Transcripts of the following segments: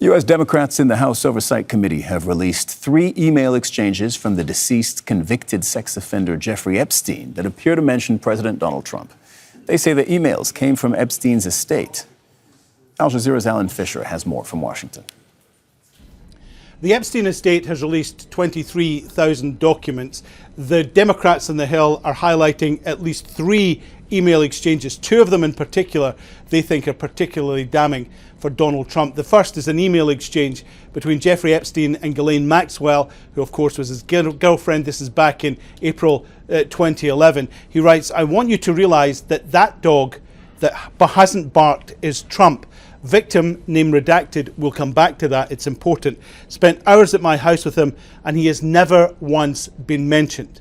U.S. Democrats in the House Oversight Committee have released 3 email exchanges from the deceased convicted sex offender Jeffrey Epstein that appear to mention President Donald Trump. They say the emails came from Epstein's estate. Al Jazeera's Alan Fisher has more from Washington. The Epstein estate has released 23,000 documents. The Democrats on the Hill are highlighting at least 3 email exchanges. 2 of them in particular they think are particularly damning for Donald Trump. The first is an email exchange between Jeffrey Epstein and Ghislane Maxwell, who of course was his girlfriend. This is back in April 2011. He writes, "I want you to realize that that dog that hasn't barked is Trump. Victim, name redacted, we'll come back to that, it's important. Spent hours at my house with him and he has never once been mentioned."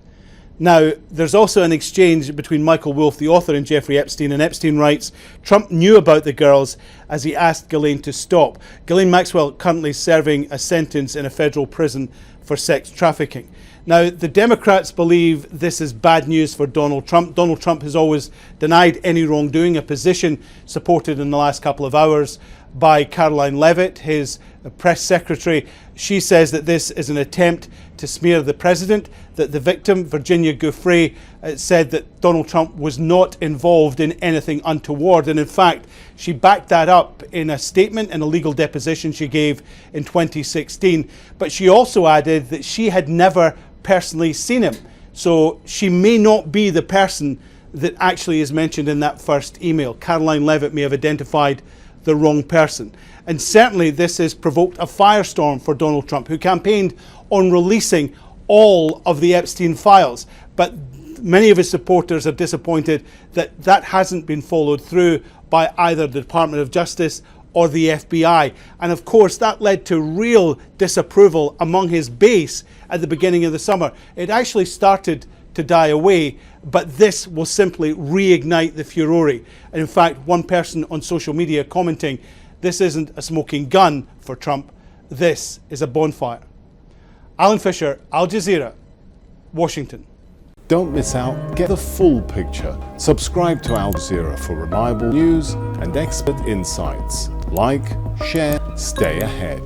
Now, there's also an exchange between Michael Wolff, the author, and Jeffrey Epstein, and Epstein writes, "Trump knew about the girls as he asked Ghislane to stop." Ghislane Maxwell currently serving a sentence in a federal prison for sex trafficking. Now, the Democrats believe this is bad news for Donald Trump. Donald Trump has always denied any wrongdoing, a position supported in the last couple of hours by Karoline Leavitt, his press secretary. She says that this is an attempt to smear the president, that the victim, Virginia Giuffre, said that Donald Trump was not involved in anything untoward. And in fact, she backed that up in a statement, in a legal deposition she gave in 2016. But she also added that she had never personally seen him. So she may not be the person that actually is mentioned in that first email. Karoline Leavitt may have identified the wrong person. And certainly this has provoked a firestorm for Donald Trump, who campaigned on releasing all of the Epstein files. But many of his supporters are disappointed that that hasn't been followed through by either the Department of Justice or the FBI. And of course, that led to real disapproval among his base at the beginning of the summer. It actually started to die away, but this will simply reignite the furore. And in fact, one person on social media commenting, "This isn't a smoking gun for Trump, this is a bonfire." Alan Fisher, Al Jazeera, Washington. Don't miss out, get the full picture. Subscribe to Al Jazeera for reliable news and expert insights. Like, share, stay ahead.